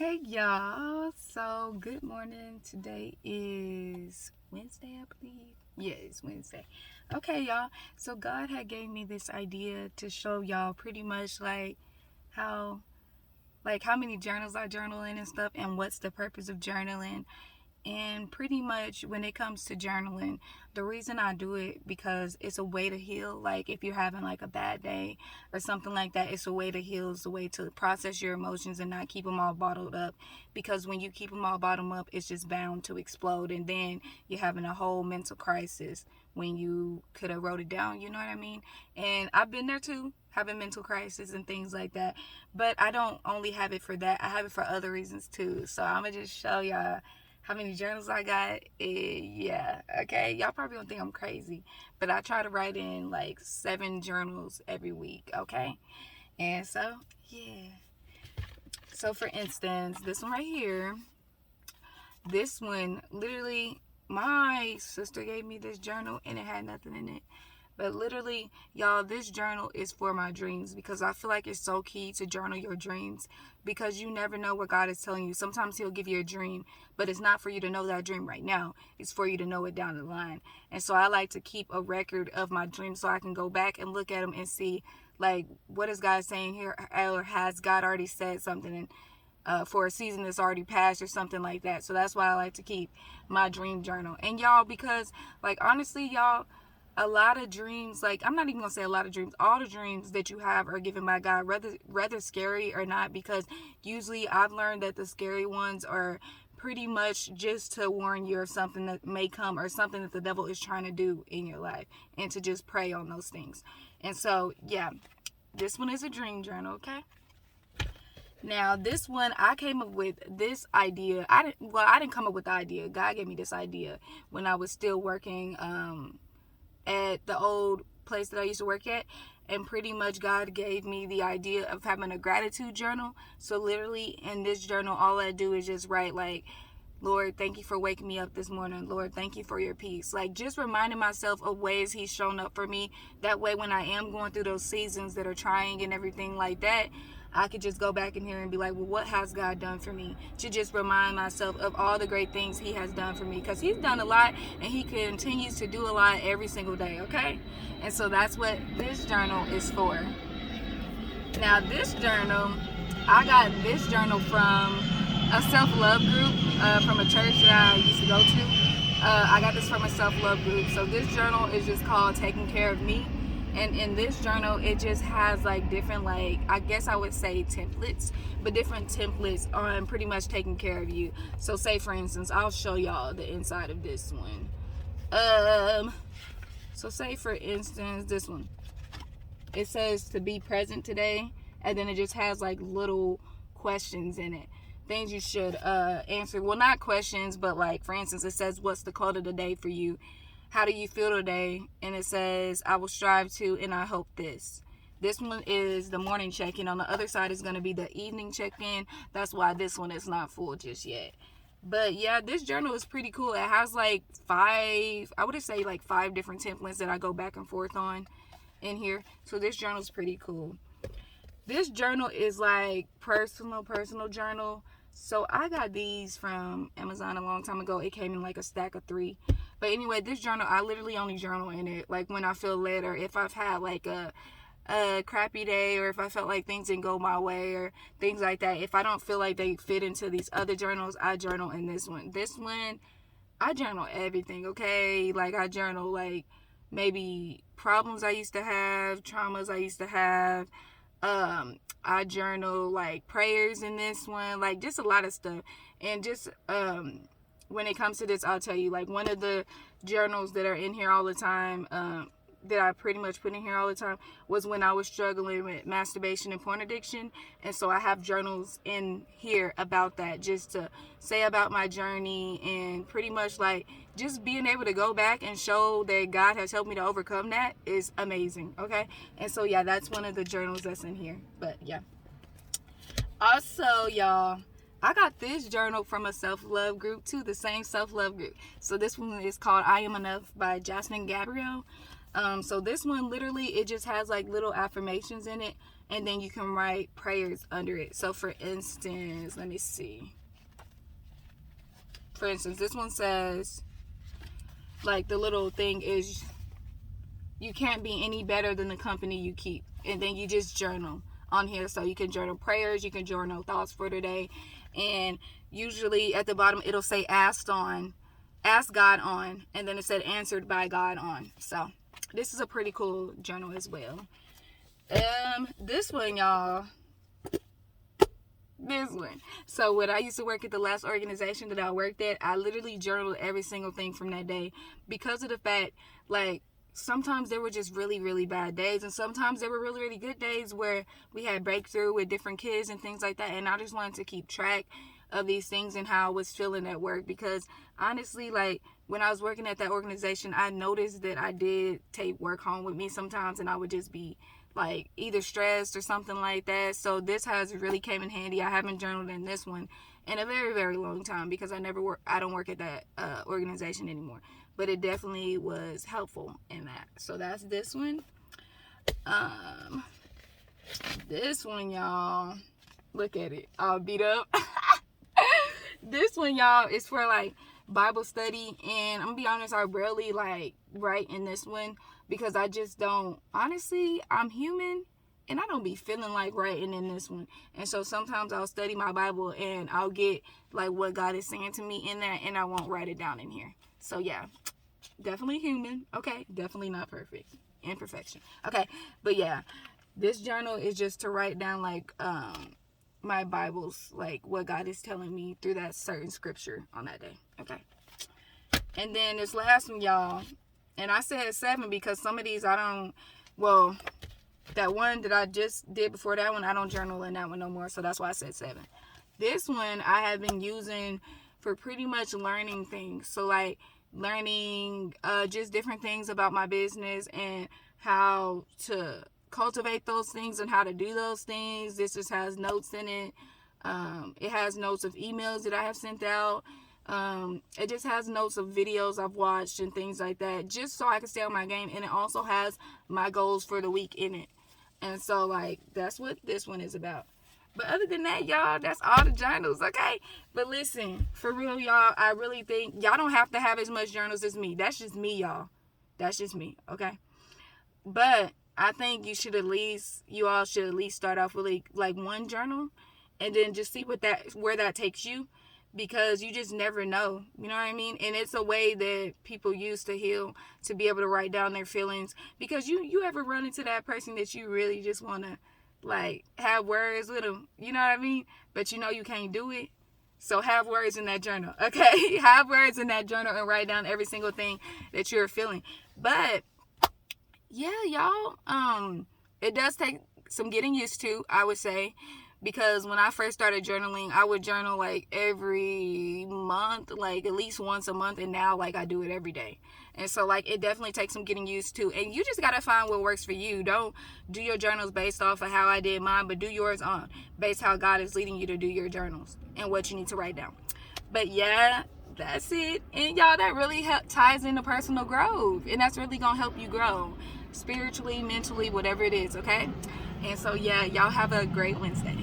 Hey y'all, so good morning. Today is Wednesday, I believe. Yeah, it's Wednesday. Okay, y'all. So God had gave me this idea to show y'all pretty much how how many journals I journal in and stuff and what's the purpose of journaling. And pretty much when it comes to journaling, the reason I do it because it's a way to heal. Like if you're having like a bad day or something like that, it's a way to heal. It's a way to process your emotions and not keep them all bottled up. Because when you keep them all bottled up, it's just bound to explode. And then you're having a whole mental crisis when you could have wrote it down. You know what I mean? And I've been there too, having mental crisis and things like that. But I don't only have it for that. I have it for other reasons too. So I'm going to just show y'all how many journals I got. Yeah, okay. Y'all probably don't think I'm crazy, but I try to write in like 7 journals every week, okay? And so, yeah. So, for instance, this one right here, this one literally, my sister gave me this journal and it had nothing in it. But literally, y'all, this journal is for my dreams because I feel like it's so key to journal your dreams because you never know what God is telling you. Sometimes He'll give you a dream, but it's not for you to know that dream right now. It's for you to know it down the line. And so I like to keep a record of my dreams so I can go back and look at them and see, like, what is God saying here? Or has God already said something for a season that's already passed or something like that? So that's why I like to keep my dream journal. And y'all, because, like, honestly, y'all, a lot of dreams, like I'm not even gonna say a lot of dreams, all the dreams that you have are given by God, rather scary or not, because usually I've learned that the scary ones are pretty much just to warn you of something that may come or something that the devil is trying to do in your life and to just prey on those things. And so yeah, this one is a dream journal, okay? Now this one I came up with this idea. I didn't come up with the idea. God gave me this idea when I was still working at the old place that I used to work at, and pretty much God gave me the idea of having a gratitude journal. So literally in this journal, all I do is just write like, Lord, thank you for waking me up this morning. Lord, thank you for your peace. Like just reminding myself of ways He's shown up for me. That way when I am going through those seasons that are trying and everything like that, I could just go back in here and be like, well, what has God done for me? To just remind myself of all the great things He has done for me. Because He's done a lot and He continues to do a lot every single day, okay? And so that's what this journal is for. Now, this journal, I got this journal from a self-love group from a church that I used to go to. I got this from a self-love group. So this journal is just called Taking Care of Me. And in this journal, it just has like different, like, I guess I would say templates, but different templates on pretty much taking care of you. So say, for instance, I'll show y'all the inside of this one. So say, for instance, this one. It says to be present today, and then it just has like little questions in it, things you should answer. Well, not questions, but like, for instance, it says, what's the quote of the day for you? How do you feel today? And it says, I will strive to, and I hope this. This one is the morning check-in. On the other side is going to be the evening check-in. That's why this one is not full just yet. But yeah, this journal is pretty cool. It has like 5, I would say like 5 different templates that I go back and forth on in here. So this journal is pretty cool. This journal is like personal journal. So I got these from Amazon a long time ago. It came in like a stack of 3. But anyway, this journal, I literally only journal in it like when I feel led, or if I've had like a crappy day, or if I felt like things didn't go my way or things like that. If I don't feel like they fit into these other journals, I journal in this one. This one, I journal everything, okay? Like I journal like maybe problems I used to have, traumas I used to have. I journal like prayers in this one, like just a lot of stuff. And just when it comes to this, I'll tell you, like one of the journals that are in here all the time, that I pretty much put in here all the time, was when I was struggling with masturbation and porn addiction. And so I have journals in here about that, just to say about my journey, and pretty much like just being able to go back and show that God has helped me to overcome that is amazing, okay? And so yeah, that's one of the journals that's in here. But yeah, also y'all, I got this journal from a self-love group too, the same self-love group. So this one is called I Am Enough by Jasmine Gabrielle. So this one, literally, it just has like little affirmations in it, and then you can write prayers under it. So for instance, let me see. For instance, this one says, like, the little thing is, you can't be any better than the company you keep. And then you just journal on here. So you can journal prayers, you can journal thoughts for today. And usually at the bottom it'll say ask God on, and then it said answered by God on. So this is a pretty cool journal as well. This one, y'all. This one. So when I used to work at the last organization that I worked at, I literally journaled every single thing from that day, because of the fact, like, sometimes there were just really, really bad days, and sometimes there were really, really good days where we had breakthrough with different kids and things like that. And I just wanted to keep track of these things and how I was feeling at work, because honestly, like, when I was working at that organization, I noticed that I did take work home with me sometimes, and I would just be like either stressed or something like that. So this has really came in handy. I haven't journaled in this one in a very, very long time, because I don't work at that organization anymore, but it definitely was helpful in that. So that's this one. This one, y'all, look at it, all beat up. This one, y'all, is for like Bible study, and I'm gonna be honest, I rarely like write in this one, because I just don't, honestly, I'm human and I don't be feeling like writing in this one. And so sometimes I'll study my Bible and I'll get like what God is saying to me in that, and I won't write it down in here. So yeah, definitely human. Okay, definitely not perfect. Imperfection. Okay, but yeah, this journal is just to write down like my Bible's, like what God is telling me through that certain scripture on that day. Okay. And then this last one, y'all, and I said 7 because some of these I don't, well, that one that I just did before that one, I don't journal in that one no more, so that's why I said 7. This one I have been using for pretty much learning things. So like learning just different things about my business and how to cultivate those things and how to do those things. This just has notes in it. It has notes of emails that I have sent out. It just has notes of videos I've watched and things like that, just so I can stay on my game. And it also has my goals for the week in it. And so, like, that's what this one is about. But other than that, y'all, that's all the journals, okay? But listen, for real, y'all, I really think y'all don't have to have as much journals as me. That's just me, y'all. That's just me, okay? But I think you all should at least start off with like one journal, and then just see where that takes you, because you just never know, you know what I mean? And it's a way that people use to heal, to be able to write down their feelings, because you ever run into that person that you really just want to like have words with them, you know what I mean? But you know you can't do it. So have words in that journal, okay? Have words in that journal and write down every single thing that you're feeling. But yeah, y'all, it does take some getting used to, I would say, because when I first started journaling, I would journal like every month, like at least once a month, and now like I do it every day. And so like it definitely takes some getting used to, and you just gotta find what works for you. Don't do your journals based off of how I did mine, but do yours on based how God is leading you to do your journals and what you need to write down. But yeah, that's it. And y'all, that really ties into personal growth, and that's really gonna help you grow spiritually, mentally, whatever it is, okay? And so yeah, y'all have a great Wednesday.